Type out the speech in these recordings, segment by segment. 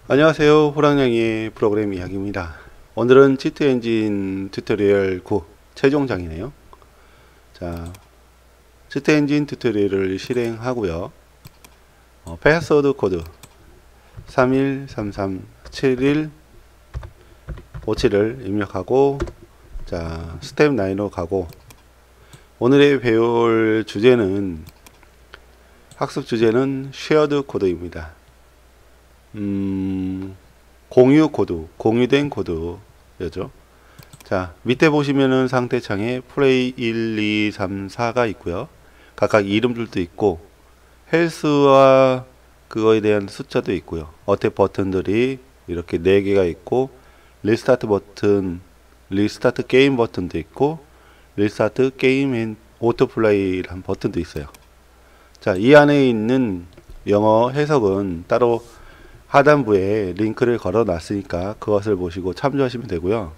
안녕하세요. 호랑냥이의 프로그램 이야기입니다. 오늘은 치트 엔진 튜토리얼 9 최종장이네요. 자, 치트 엔진 튜토리얼을 실행하고요. 패스워드 코드 31337157을 입력하고, 자, 스텝 9로 가고, 오늘의 배울 주제는, 학습 주제는 쉐어드 코드입니다. 공유 코드, 공유된 코드였죠. 자, 밑에 보시면은 상태창에 플레이 1, 2, 3, 4가 있고요. 각각 이름들도 있고, 헬스와 그거에 대한 숫자도 있고요. 어택 버튼들이 이렇게 4개가 있고, 리스타트 버튼, 리스타트 게임 버튼도 있고, 리스타트 게임 앤 오토플레이라는 버튼도 있어요. 자, 이 안에 있는 영어 해석은 따로 하단부에 링크를 걸어 놨으니까 그것을 보시고 참조하시면 되고요.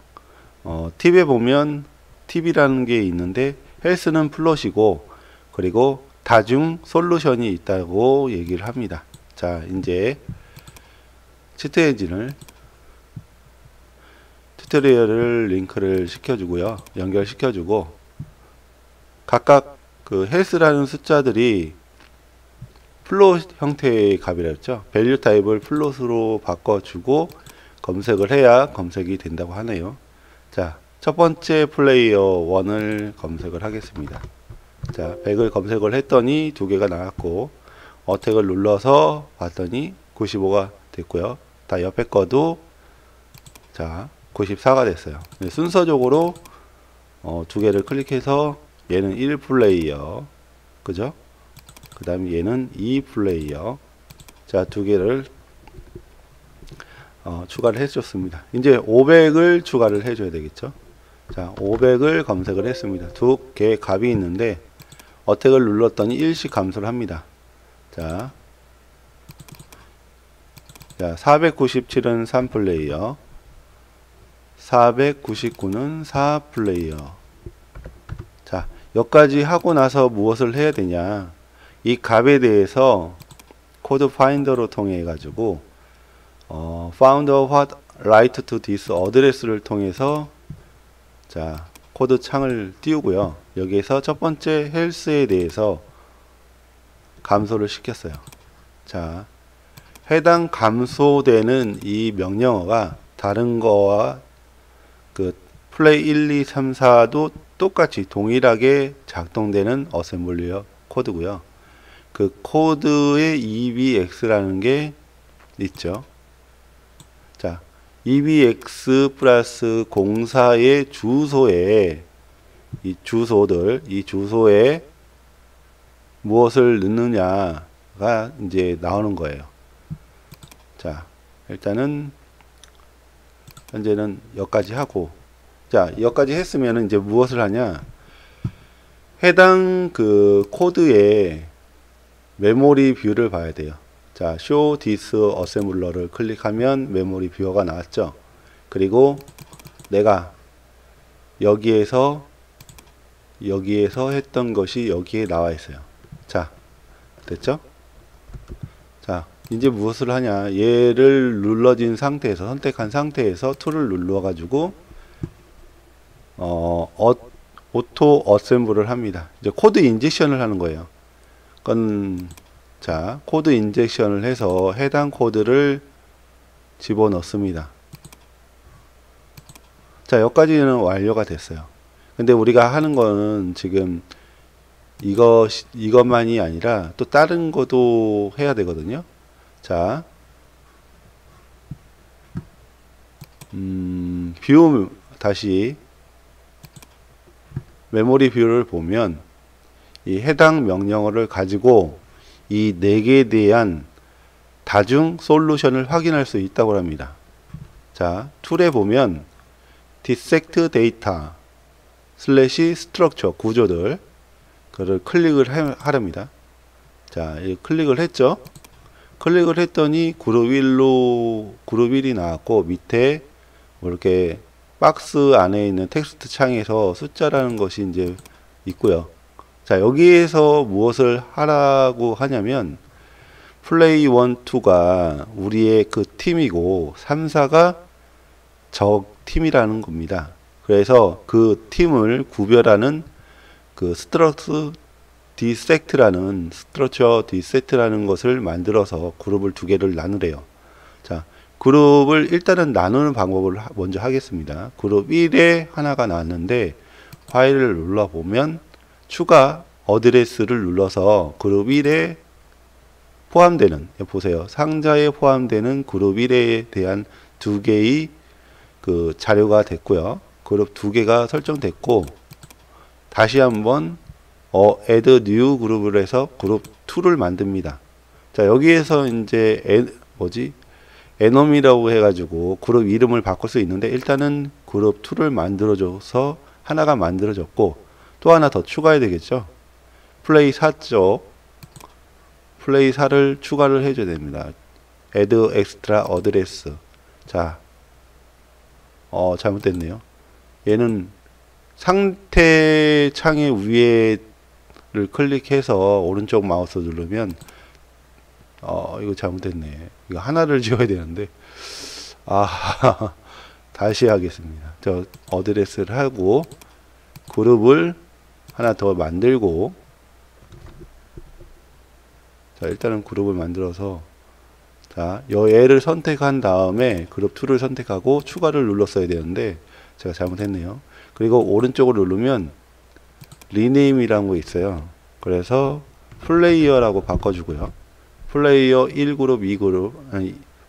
팁에 보면 팁이라는 게 있는데 헬스는 플롯이고, 그리고 다중 솔루션이 있다고 얘기를 합니다. 자, 이제 치트 엔진을 튜토리얼을 링크를 시켜주고요. 연결시켜주고, 각각 그 헬스라는 숫자들이 플롯 형태의 값이라 했죠. 밸류 타입을 플롯으로 바꿔주고 검색을 해야 검색이 된다고 하네요. 자, 첫 번째 플레이어 1을 검색을 하겠습니다. 자, 100을 검색을 했더니 2개가 나왔고, 어택을 눌러서 봤더니 95가 됐고요. 다 옆에 거도 자 94가 됐어요. 순서적으로 2개를 클릭해서 얘는 1플레이어, 그죠? 그 다음에 얘는 2플레이어. 자, 2개를 추가를 해줬습니다. 이제 500을 추가를 해줘야 되겠죠. 자, 500을 검색을 했습니다. 2개의 값이 있는데 어택을 눌렀더니 일씩 감소를 합니다. 자, 497은 3플레이어, 499는 4플레이어. 자, 여기까지 하고 나서 무엇을 해야 되냐, 이 값에 대해서 코드 파인더로 통해 가지고 found what right to this address를 통해서 자 코드 창을 띄우고요. 여기에서 첫 번째 헬스에 대해서 감소를 시켰어요. 자, 해당 감소되는 이 명령어가 다른 거와 그 플레이 1, 2, 3, 4도 똑같이 동일하게 작동되는 어셈블리어 코드고요. 그 코드에 EBX라는 게 있죠. 자, EBX 플러스 04의 주소에, 이 주소에 무엇을 넣느냐가 이제 나오는 거예요. 자, 일단은 현재는 여기까지 하고, 자, 여기까지 했으면 이제 무엇을 하냐, 해당 그 코드에 메모리 뷰를 봐야 돼요. 자, show this assembler를 클릭하면 메모리 뷰어가 나왔죠. 그리고 내가 여기에서 했던 것이 여기에 나와 있어요. 자, 됐죠? 자, 이제 무엇을 하냐, 얘를 눌러진 상태에서, 선택한 상태에서 툴을 눌러 가지고 오토 어셈블을 합니다. 이제 코드 인젝션을 하는 거예요. 자, 코드 인젝션을 해서 해당 코드를 집어넣습니다. 자, 여기까지는 완료가 됐어요. 근데 우리가 하는 거는 지금 이것만이 아니라 또 다른 것도 해야 되거든요. 자, 뷰, 다시 메모리 뷰를 보면 이 해당 명령어를 가지고 이 4개에 대한 다중 솔루션을 확인할 수 있다고 합니다. 자, 툴에 보면 dissect data 슬래시 structure 구조들, 그를 클릭을 하랍니다. 자, 클릭을 했죠. 클릭을 했더니 그룹 1이 나왔고, 밑에 뭐 이렇게 박스 안에 있는 텍스트 창에서 숫자라는 것이 이제 있고요. 자, 여기에서 무엇을 하라고 하냐면 플레이 1, 2가 우리의 그 팀이고 3, 4가 적 팀이라는 겁니다. 그래서 그 팀을 구별하는 그 스트럭처 디섹트라는 것을 만들어서 그룹을 두 개를 나누래요. 자, 그룹을 일단은 나누는 방법을 먼저 하겠습니다. 그룹 1에 하나가 나왔는데 파일을 눌러보면 추가 어드레스를 눌러서 그룹 1에 포함되는, 보세요. 상자에 포함되는 그룹 1에 대한 두 개의 그 자료가 됐고요. 그룹 두 개가 설정됐고, 다시 한번 add new 그룹을 해서 그룹 2를 만듭니다. 자, 여기에서 이제 enum이라고 해가지고 그룹 이름을 바꿀 수 있는데, 일단은 그룹 2를 만들어줘서 하나가 만들어졌고, 또 하나 더 추가해야 되겠죠. 플레이 4쪽, 플레이 4를 추가를 해줘야 됩니다. add extra address. 자, 잘못됐네요. 얘는 상태 창의 위에를 클릭해서 오른쪽 마우스 누르면, 이거 잘못됐네. 이거 하나를 지워야 되는데, 다시 하겠습니다. 저 어드레스를 하고 그룹을 하나 더 만들고, 자, 일단은 그룹을 만들어서, 자, 얘를 선택한 다음에 그룹 2를 선택하고 추가를 눌렀어야 되는데 제가 잘못했네요. 그리고 오른쪽을 누르면 리네임이라는 거 있어요. 그래서 플레이어라고 바꿔주고요. 플레이어 1그룹, 2그룹,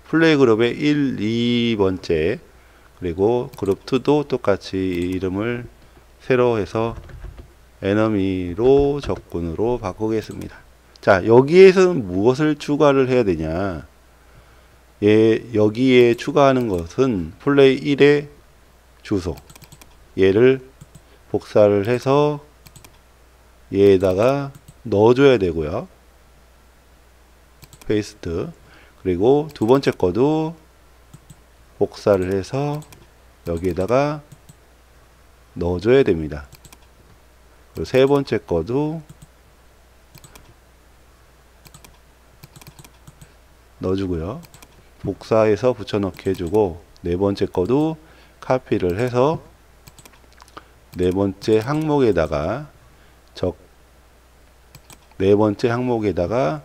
플레이 그룹의 1, 2번째, 그리고 그룹 2도 똑같이 이름을 새로 해서 에너미로 적군으로 바꾸겠습니다. 자, 여기에서는 무엇을 추가를 해야 되냐? 여기에 추가하는 것은 플레이 1의 주소, 얘를 복사를 해서 얘에다가 넣어줘야 되고요. 페이스트. 그리고 두 번째 거도 복사를 해서 여기에다가 넣어줘야 됩니다. 그리고 세 번째 거도 넣어주고요. 복사해서 붙여넣기 해주고, 네 번째 거도 카피를 해서 네 번째 항목에다가 네 번째 항목에다가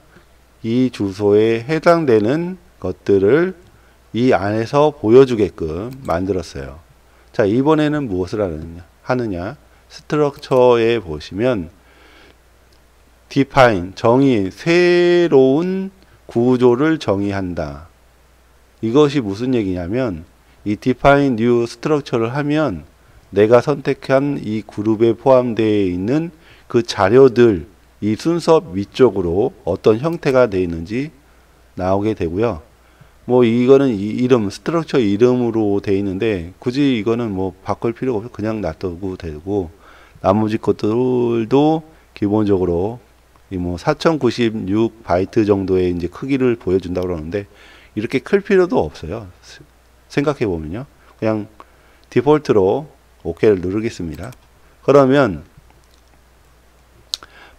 이 주소에 해당되는 것들을 이 안에서 보여주게끔 만들었어요. 자, 이번에는 무엇을 하느냐? 스트럭처에 보시면 define, 정의, 새로운 구조를 정의한다. 이것이 무슨 얘기냐면, 이 define new structure를 하면 내가 선택한 이 그룹에 포함되어 있는 그 자료들, 이 순서 위쪽으로 어떤 형태가 되어 있는지 나오게 되고요. 뭐 이거는 이 이름, 스트럭처 이름으로 되어 있는데 굳이 이거는 뭐 바꿀 필요가 없어. 그냥 놔두고 되고, 나머지 것들도 기본적으로 이 뭐 4096 바이트 정도의 이제 크기를 보여준다고 그러는데, 이렇게 클 필요도 없어요. 생각해 보면요. 그냥 디폴트로 OK를 누르겠습니다. 그러면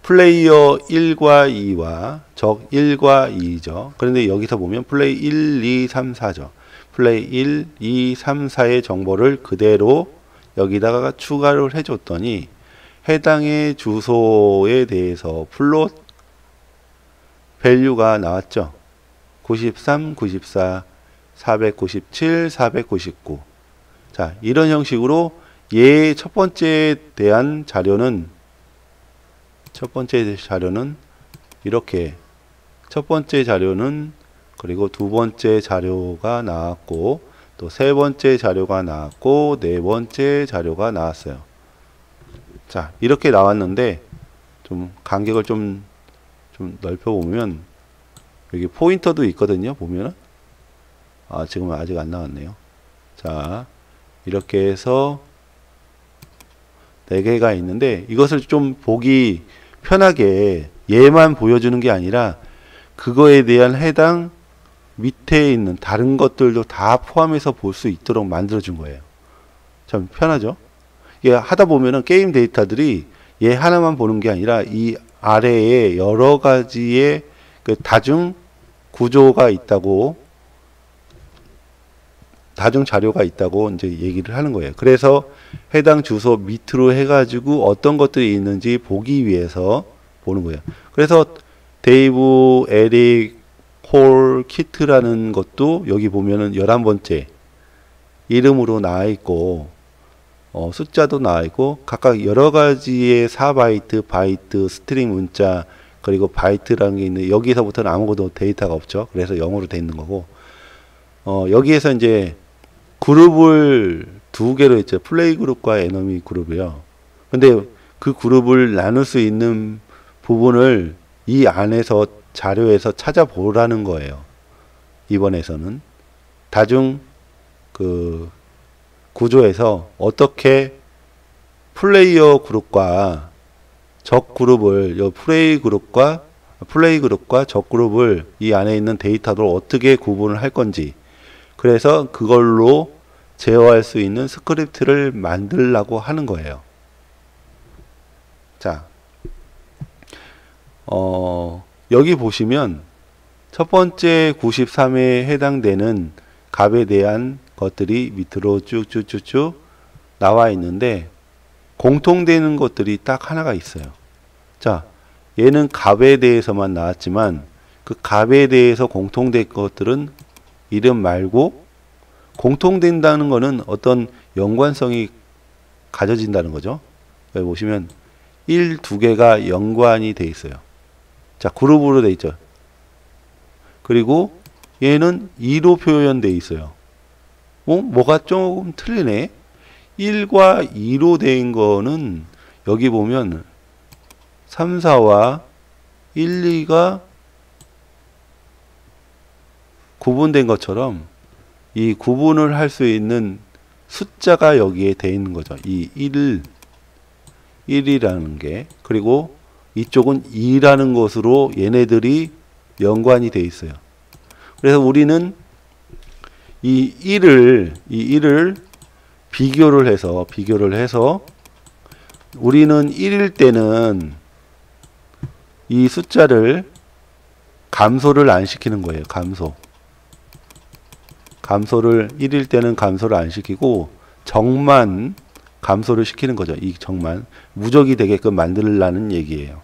플레이어 1과 2와 적 1과 2죠. 그런데 여기서 보면 플레이 1, 2, 3, 4죠. 플레이 1, 2, 3, 4의 정보를 그대로 여기다가 추가를 해줬더니 해당의 주소에 대해서 플롯 밸류가 나왔죠. 93, 94, 497, 499. 자, 이런 형식으로 얘 첫 번째에 대한 자료는 이렇게 첫 번째 자료는, 그리고 두 번째 자료가 나왔고, 또 세 번째 자료가 나왔고, 네 번째 자료가 나왔어요. 자, 이렇게 나왔는데 좀 간격을 좀 넓혀 보면 여기 포인터도 있거든요. 보면은 지금은 아직 안 나왔네요. 자, 이렇게 해서 4개가 있는데, 이것을 좀 보기 편하게 얘만 보여주는 게 아니라 그거에 대한 해당 밑에 있는 다른 것들도 다 포함해서 볼 수 있도록 만들어 준 거예요. 참 편하죠? 이게 하다 보면은 게임 데이터들이 얘 하나만 보는 게 아니라 이 아래에 여러 가지의 그 다중 구조가 있다고, 다중 자료가 있다고 이제 얘기를 하는 거예요. 그래서 해당 주소 밑으로 해가지고 어떤 것들이 있는지 보기 위해서 보는 거예요. 그래서 데이브, 에릭, 홀, 키트라는 것도 여기 보면은 11번째 이름으로 나와 있고, 숫자도 나와 있고, 각각 여러 가지의 4바이트, 바이트, 스트링 문자, 그리고 바이트라는 게 있는데, 여기서부터는 아무것도 데이터가 없죠. 그래서 0으로 돼 있는 거고, 여기에서 이제 그룹을 두 개로 했죠. 플레이 그룹과 에너미 그룹이요. 근데 그 그룹을 나눌 수 있는 부분을 이 안에서 자료에서 찾아보라는 거예요. 이번에서는 다중 그 구조에서 어떻게 플레이어 그룹과 적 그룹을, 플레이 그룹과 적 그룹을 이 안에 있는 데이터로 어떻게 구분을 할 건지, 그래서 그걸로 제어할 수 있는 스크립트를 만들려고 하는 거예요. 자, 여기 보시면 첫 번째 93회에 해당되는 값에 대한 것들이 밑으로 쭉쭉쭉쭉 나와 있는데, 공통되는 것들이 딱 하나가 있어요. 자, 얘는 값에 대해서만 나왔지만 그 값에 대해서 공통된 것들은 이름 말고, 공통된다는 거는 어떤 연관성이 가져진다는 거죠. 여기 보시면 1, 2개가 연관이 돼 있어요. 자, 그룹으로 돼 있죠. 그리고 얘는 2로 표현돼 있어요. 뭐가 조금 틀리네. 1과 2로 된 거는 여기 보면 3, 4와 1, 2가 구분된 것처럼 이 구분을 할 수 있는 숫자가 여기에 돼 있는 거죠. 이 1이라는 게. 그리고 이쪽은 2라는 것으로 얘네들이 연관이 돼 있어요. 그래서 우리는 이 1을 비교를 해서 우리는 1일 때는 이 숫자를 감소를 안 시키는 거예요. 감소를 1일 때는 감소를 안 시키고 정만 감소를 시키는 거죠. 이 정만 무적이 되게끔 만들라는 얘기예요.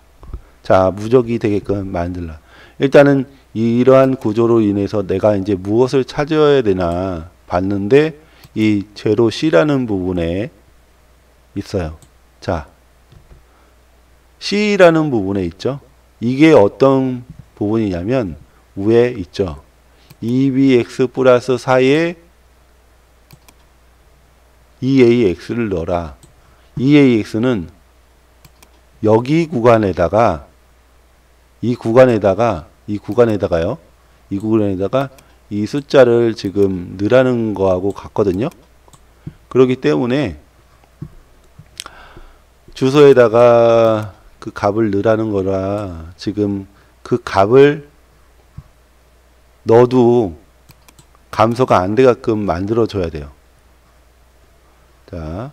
자, 무적이 되게끔 만들라. 일단은 이러한 구조로 인해서 내가 이제 무엇을 찾아야 되나 봤는데 이 제로 C라는 부분에 있어요. 자, C라는 부분에 있죠. 이게 어떤 부분이냐면 위에 있죠. 2bx 플러스 4에 2ax를 넣어라. 2ax는 여기 구간에다가 이 구간에다가 이 숫자를 지금 넣으라는 거하고 같거든요. 그렇기 때문에 주소에다가 그 값을 넣으라는 거라 지금 그 값을 넣어도 감소가 안 되게끔 만들어 줘야 돼요. 자,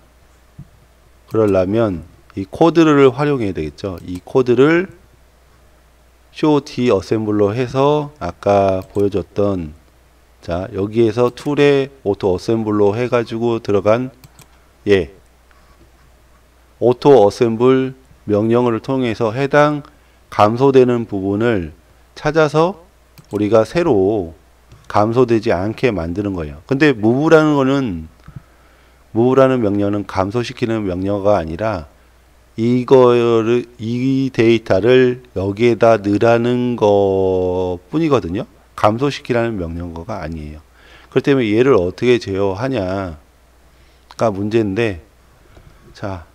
그러려면 이 코드를 활용해야 되겠죠. 이 코드를 show d 어셈블러 해서 아까 보여줬던, 자, 여기에서 툴에 오토 어셈블러 해가지고 들어간 오토 어셈블 명령어를 통해서 해당 감소되는 부분을 찾아서 우리가 새로 감소되지 않게 만드는 거예요. 근데 move라는 명령어는 감소시키는 명령어가 아니라 이 데이터를 여기에다 넣으라는 것 뿐이거든요. 감소시키라는 명령어가 아니에요. 그렇기 때문에 얘를 어떻게 제어하냐가 문제인데, 자,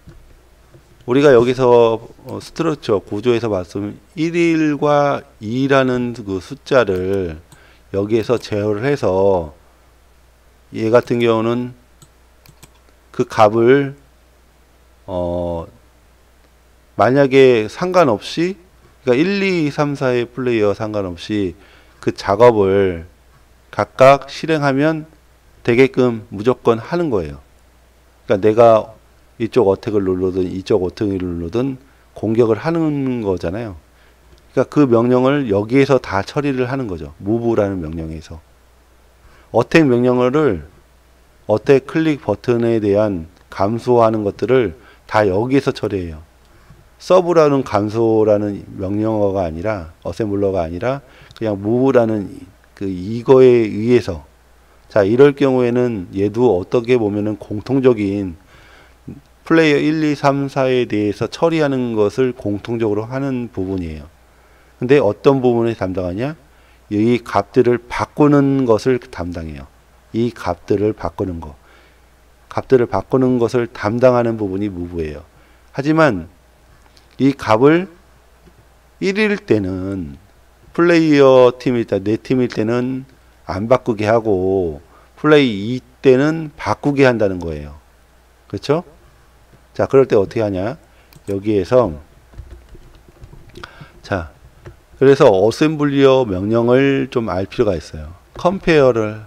우리가 여기서 스트럭처 구조에서 봤으면 1일과 2라는 그 숫자를 여기에서 제어를 해서 얘 같은 경우는 그 값을 만약에 상관없이, 그러니까 1, 2, 3, 4의 플레이어 상관없이 그 작업을 각각 실행하면 되게끔 무조건 하는 거예요. 그러니까 내가 이쪽 어택을 누르든 이쪽 어택을 누르든 공격을 하는 거잖아요. 그러니까 그 명령을 여기에서 다 처리를 하는 거죠. move라는 명령에서. 어택 명령어를 어택 클릭 버튼에 대한 감소하는 것들을 다 여기에서 처리해요. 서브라는 감소라는 명령어가 아니라 어셈블러가 아니라 그냥 move라는 그 이거에 의해서. 자, 이럴 경우에는 얘도 어떻게 보면은 공통적인 플레이어 1, 2, 3, 4에 대해서 처리하는 것을 공통적으로 하는 부분이에요. 근데 어떤 부분을 담당하냐? 이 값들을 바꾸는 것을 담당해요. 이 값들을 바꾸는 거. 값들을 바꾸는 것을 담당하는 부분이 move예요. 하지만 이 값을 1일 때는 플레이어 팀일 때, 내 팀일 때는 안 바꾸게 하고 플레이 2 때는 바꾸게 한다는 거예요. 그렇죠? 자, 그럴 때 어떻게 하냐? 여기에서 자, 그래서 어셈블리어 명령을 좀 알 필요가 있어요. 컴페어를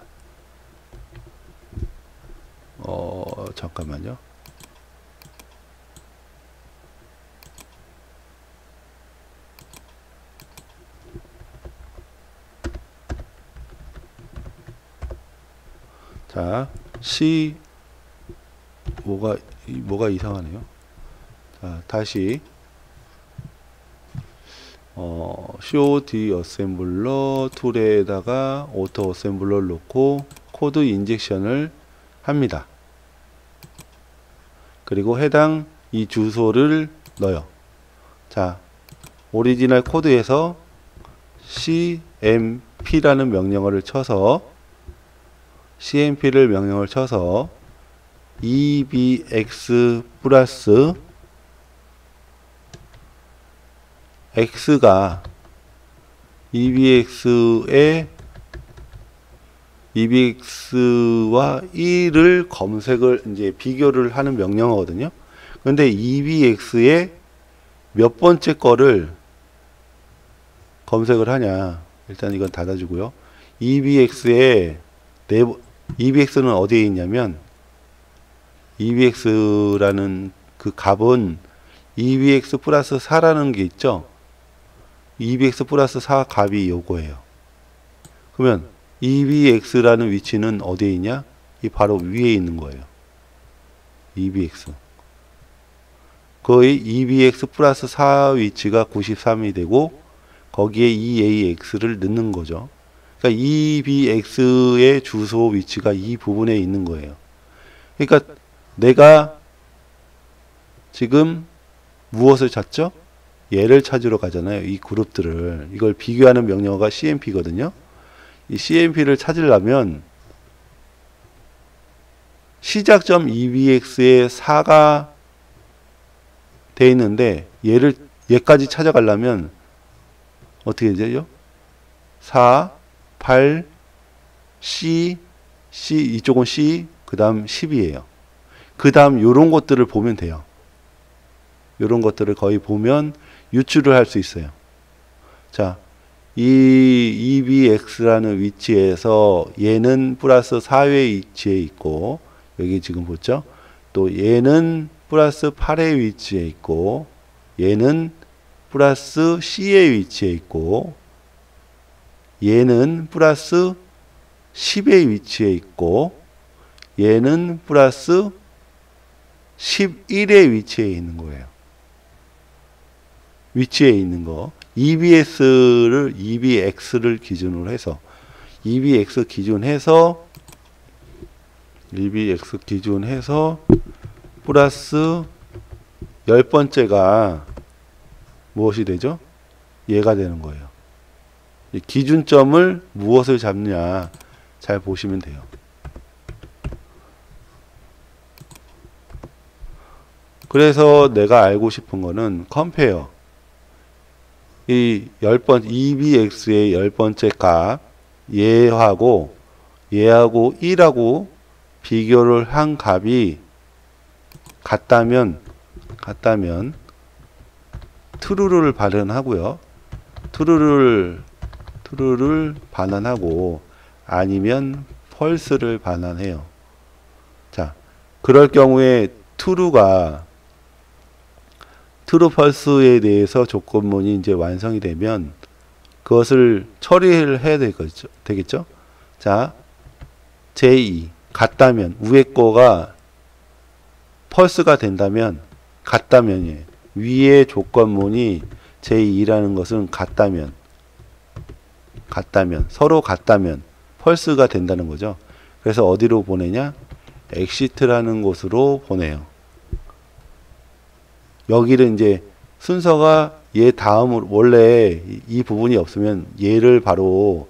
잠깐만요. 자, 뭐가 이상하네요. 자, 다시 COD 어셈블러 툴에다가 오토 어셈블러를 놓고 코드 인젝션을 합니다. 그리고 해당 이 주소를 넣어요. 자, 오리지널 코드에서 cmp라는 명령어를 쳐서 명령을 쳐서 ebx 플러스 x가 ebx와 1을 검색을 이제 비교를 하는 명령어거든요. 근데 ebx의 몇 번째 거를 검색을 하냐. 일단 이건 닫아주고요. ebx는 어디에 있냐면 ebx라는 그 값은 ebx 플러스 4라는 게 있죠. ebx 플러스 4 값이 요거예요. 그러면 ebx라는 위치는 어디에 있냐? 이 바로 위에 있는 거예요. ebx. 거의 ebx 플러스 4 위치가 93이 되고 거기에 eax를 넣는 거죠. 그러니까 ebx의 주소 위치가 이 부분에 있는 거예요. 그러니까 내가 지금 무엇을 찾죠? 얘를 찾으러 가잖아요. 이 그룹들을. 이걸 비교하는 명령어가 cmp거든요. 이 cmp를 찾으려면 시작점 ebx에 4가 돼 있는데 얘까지 찾아가려면 어떻게 되죠? 4, 8, C, 이쪽은 C, 그 다음 10이에요. 그 다음 요런 것들을 보면 돼요. 요런 것들을 거의 보면 유추를 할 수 있어요. 자, 이 ebx라는 위치에서 얘는 플러스 4의 위치에 있고, 여기 지금 보죠? 또 얘는 플러스 8의 위치에 있고, 얘는 플러스 C의 위치에 있고, 얘는 플러스 10의 위치에 있고, 얘는 플러스 11의 위치에 있는 거예요. 위치에 있는 거. EBX를 기준으로 해서, EBX 기준해서, 플러스 10번째가 무엇이 되죠? 얘가 되는 거예요. 기준점을 무엇을 잡냐 잘 보시면 돼요. 그래서 내가 알고 싶은 거는 컴페어. 이 EBX의 10번째 값 얘하고 1하고 비교를 한 값이 같다면 true를 발현하고요. true를 반환하고 아니면 false를 반환해요. 자, 그럴 경우에 true가 트루 펄스에 대해서 조건문이 이제 완성이 되면 그것을 처리를 해야 되겠죠? 자, 제2 같다면 위에 거가 펄스가 된다면 같다면이에요. 위의 조건문이 제2라는 것은 같다면 서로 같다면 펄스가 된다는 거죠. 그래서 어디로 보내냐? exit라는 곳으로 보내요. 여기를 이제 순서가 얘 다음으로 원래 이 부분이 없으면 얘를 바로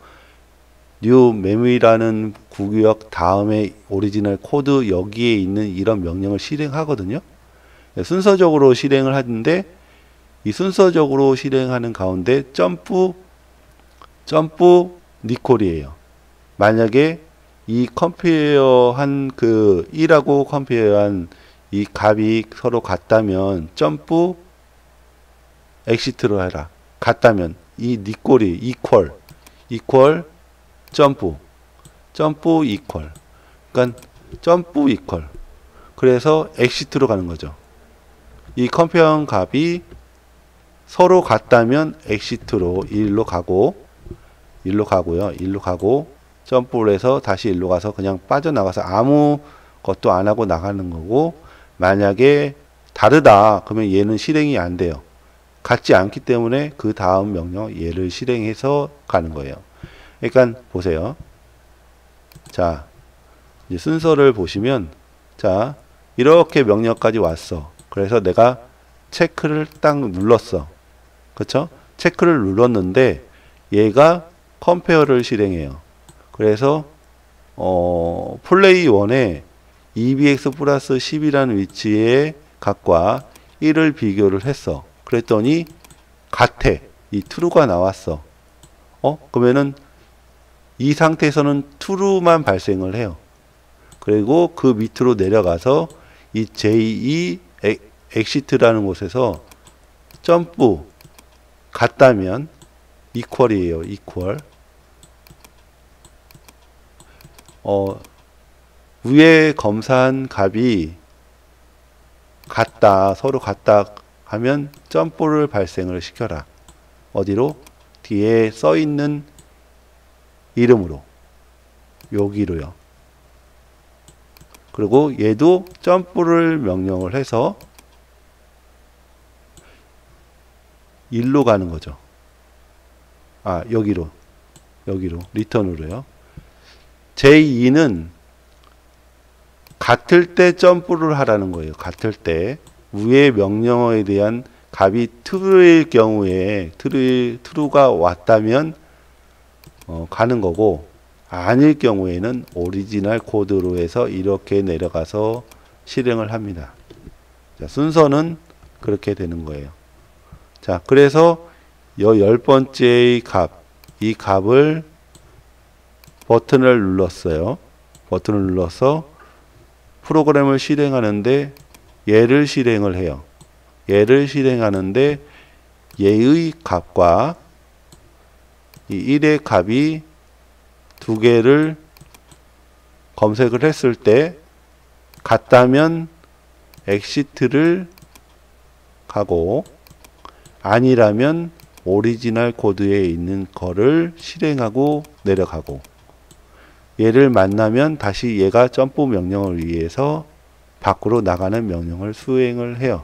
new memory라는 구역 다음에 오리지널 코드 여기에 있는 이런 명령을 실행하거든요. 순서적으로 실행을 하는데 이 순서적으로 실행하는 가운데 점프 니콜이에요. 만약에 이 컴페어한 그 1하고 컴페어한 이 값이 서로 같다면 점프 엑시트로 해라. 같다면 이 니콜이 이퀄 점프 이퀄 그러니까 점프 이퀄 그래서 엑시트로 가는 거죠. 이 컴페어한 값이 서로 같다면 엑시트로 일로 가고요. 일로 가고 점프를 해서 다시 일로 가서 그냥 빠져나가서 아무것도 안 하고 나가는 거고, 만약에 다르다 그러면 얘는 실행이 안 돼요. 같지 않기 때문에 그 다음 명령 얘를 실행해서 가는 거예요. 그러니까 보세요. 자, 이제 순서를 보시면 자, 이렇게 명령까지 왔어. 그래서 내가 체크를 딱 눌렀어. 그쵸? 체크를 눌렀는데 얘가 컴페어를 실행해요. 그래서 플레이 1에 EBX 플러스 10이라는 위치에 값과 1을 비교를 했어. 그랬더니 같아. 이 true가 나왔어. 그러면은 이 상태에서는 true만 발생을 해요. 그리고 그 밑으로 내려가서 이 J2 exit라는 곳에서 점프 같다면 equal이에요. equal. 위에 검사한 값이 같다, 서로 같다 하면 점프를 발생을 시켜라. 어디로? 뒤에 써 있는 이름으로. 여기로요. 그리고 얘도 점프를 명령을 해서 일로 가는 거죠. 여기로 리턴으로요. 제2는 같을 때 점프를 하라는 거예요. 같을 때 위의 명령어에 대한 값이 true일 경우에 true가 왔다면 가는 거고, 아닐 경우에는 오리지널 코드로 해서 이렇게 내려가서 실행을 합니다. 자, 순서는 그렇게 되는 거예요. 자, 그래서 요 10번째의 값, 이 값을 버튼을 눌렀어요. 버튼을 눌러서 프로그램을 실행하는데 얘를 실행을 해요. 얘를 실행하는데 얘의 값과 이 1의 값이 두 개를 검색을 했을 때 같다면 exit를 가고, 아니라면 오리지널 코드에 있는 거를 실행하고 내려가고, 얘를 만나면 다시 얘가 점프 명령을 위해서 밖으로 나가는 명령을 수행을 해요.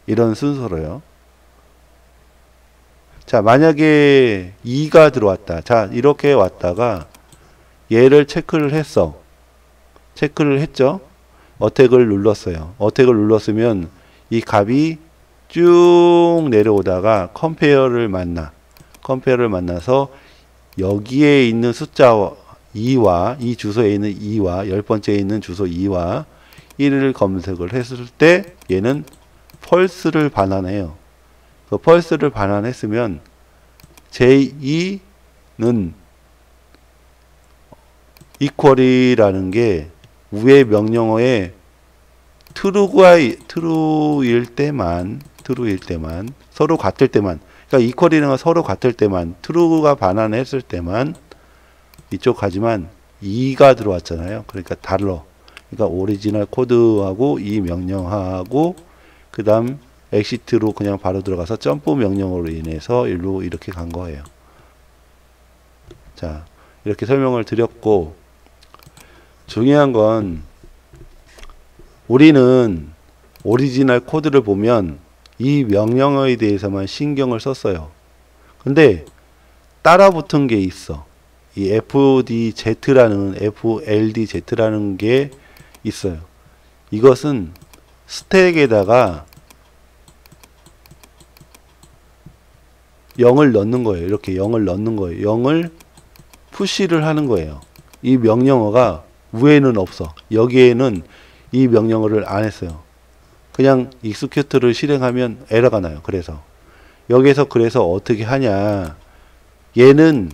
이런 순서로요. 자, 만약에 2가 들어왔다. 자, 이렇게 왔다가 얘를 체크를 했어. 체크를 했죠. 어택을 눌렀어요. 어택을 눌렀으면 이 값이 쭉 내려오다가 컴페어를 만나서 여기에 있는 숫자 2와 이 주소에 있는 2와 10번째에 있는 주소 2와 1을 검색을 했을 때 얘는 펄스를 반환해요. 그 펄스를 반환했으면 제2는 equal이라는 게 위의 명령어에 true일 때만 서로 같을 때만, 그러니까 equal이라는 건 서로 같을 때만, true가 반환했을 때만 이쪽 하지만 2가 들어왔잖아요. 그러니까 달러. 그러니까 오리지널 코드하고 이 명령하고 그 다음 엑시트로 그냥 바로 들어가서 점프 명령으로 인해서 일로 이렇게 간 거예요. 자, 이렇게 설명을 드렸고, 중요한 건 우리는 오리지널 코드를 보면 이 명령어에 대해서만 신경을 썼어요. 근데 따라 붙은 게 있어. 이 FLDZ라는 게 있어요. 이것은 스택에다가 0을 넣는 거예요. 이렇게 0을 넣는 거예요. 0을 푸시를 하는 거예요. 이 명령어가 위에는 없어. 여기에는 이 명령어를 안 했어요. 그냥 execute를 실행하면 에러가 나요. 그래서 여기에서 그래서 어떻게 하냐, 얘는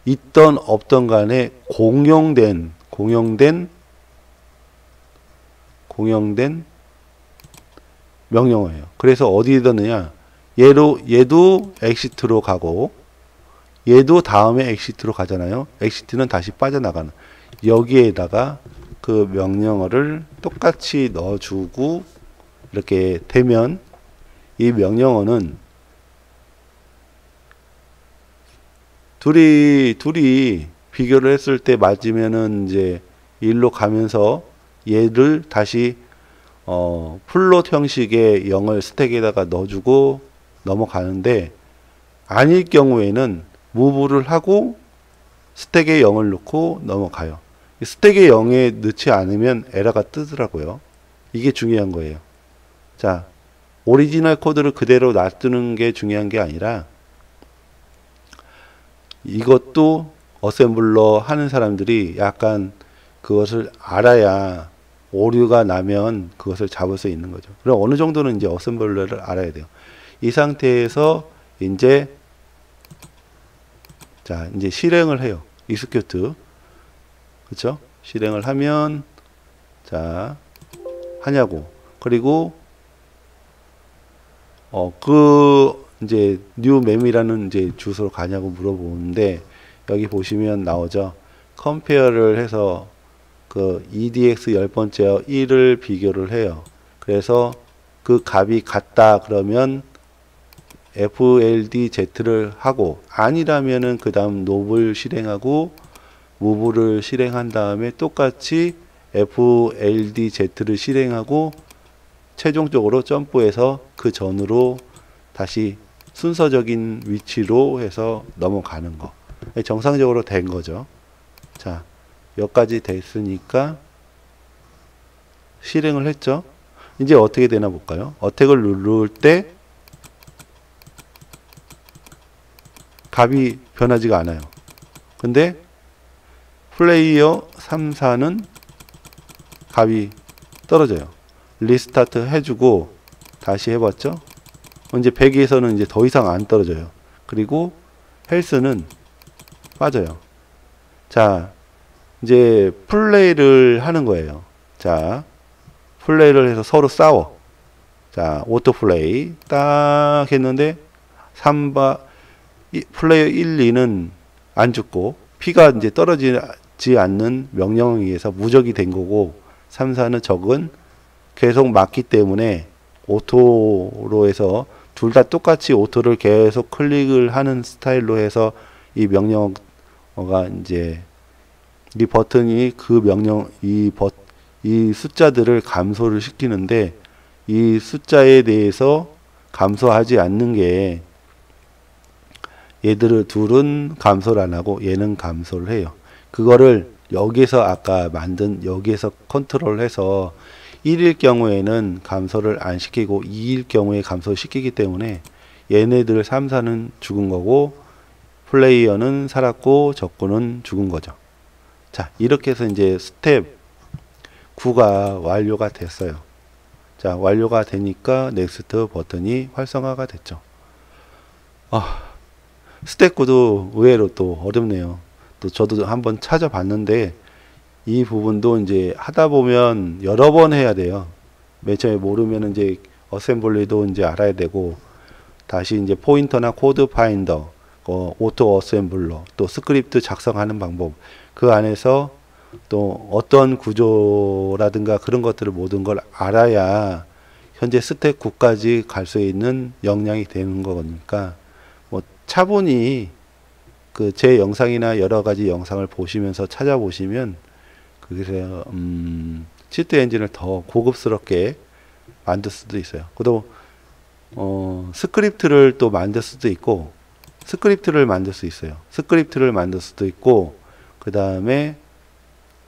있던 없던 간에 공용된 명령어예요. 그래서 어디에 넣느냐, 얘도 exit로 가고 얘도 다음에 exit로 가잖아요. exit는 다시 빠져나가는, 여기에다가 그 명령어를 똑같이 넣어주고 이렇게 되면 이 명령어는 둘이 비교를 했을 때 맞으면은 이제 일로 가면서 얘를 다시 플롯 형식의 0을 스택에다가 넣어주고 넘어가는데, 아닐 경우에는 무브를 하고 스택에 0을 넣고 넘어가요. 스택에 0에 넣지 않으면 에러가 뜨더라고요. 이게 중요한 거예요. 자, 오리지널 코드를 그대로 놔두는 게 중요한 게 아니라, 이것도 어셈블러 하는 사람들이 약간 그것을 알아야 오류가 나면 그것을 잡을 수 있는 거죠. 그럼 어느 정도는 이제 어셈블러를 알아야 돼요. 이 상태에서 이제 실행을 해요. execute. 그렇죠? 실행을 하면 자, 하냐고. 그리고 이제 new mem이라는 이제 주소로 가냐고 물어보는데, 여기 보시면 나오죠. compare를 해서 그 EDX 10번째와 1을 비교를 해요. 그래서 그 값이 같다 그러면 FLDZ를 하고, 아니라면은 그 다음 nov를 실행하고 move를 실행한 다음에 똑같이 FLDZ를 실행하고 최종적으로 점프해서 그 전으로 다시 순서적인 위치로 해서 넘어가는 거. 정상적으로 된 거죠. 자, 여기까지 됐으니까 실행을 했죠. 이제 어떻게 되나 볼까요? 어택을 누를 때 값이 변하지가 않아요. 근데 플레이어 3, 4는 값이 떨어져요. 리스타트 해주고 다시 해봤죠. 이제 100에서는 이제 더 이상 안 떨어져요. 그리고 헬스는 빠져요. 자, 이제 플레이를 하는 거예요. 자, 플레이를 해서 서로 싸워. 자, 오토 플레이 딱 했는데 플레이어 1, 2는 안 죽고 피가 이제 떨어지지 않는 명령에 의해서 무적이 된 거고, 3, 4는 적은 계속 맞기 때문에 오토로 해서 둘 다 똑같이 오토를 계속 클릭을 하는 스타일로 해서 이 명령어가 이제 이 버튼이 이 숫자들을 감소를 시키는데, 이 숫자에 대해서 감소하지 않는 게, 얘들을 둘은 감소를 안 하고 얘는 감소를 해요. 그거를 여기서 아까 만든 여기에서 컨트롤해서 1일 경우에는 감소를 안 시키고 2일 경우에 감소시키기 때문에 얘네들 3, 4는 죽은 거고 플레이어는 살았고 적군은 죽은 거죠. 자, 이렇게 해서 이제 스텝 9가 완료가 됐어요. 자, 완료가 되니까 넥스트 버튼이 활성화가 됐죠. 스텝 9도 의외로 또 어렵네요. 또 저도 한번 찾아봤는데 이 부분도 이제 하다 보면 여러 번 해야 돼요. 맨 처음에 모르면 이제 어셈블리도 이제 알아야 되고, 다시 이제 포인터나 코드 파인더, 오토 어셈블러, 또 스크립트 작성하는 방법, 그 안에서 또 어떤 구조라든가 그런 것들을 모든 걸 알아야 현재 스택 9까지 갈 수 있는 역량이 되는 거니까 뭐 차분히 그 제 영상이나 여러 가지 영상을 보시면서 찾아보시면 그래서 치트 엔진을 더 고급스럽게 만들 수도 있어요. 또 스크립트를 또 만들 수도 있고 스크립트를 만들 수 있어요. 스크립트를 만들 수도 있고 그 다음에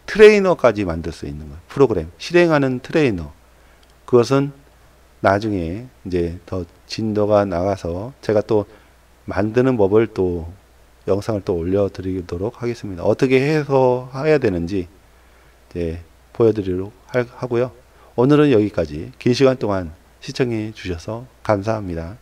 트레이너까지 만들 수 있는 거예요. 프로그램 실행하는 트레이너. 그것은 나중에 이제 더 진도가 나가서 제가 또 만드는 법을 또 영상을 또 올려드리도록 하겠습니다. 어떻게 해서 해야 되는지 이제 보여드리도록 하고요. 오늘은 여기까지 긴 시간 동안 시청해 주셔서 감사합니다.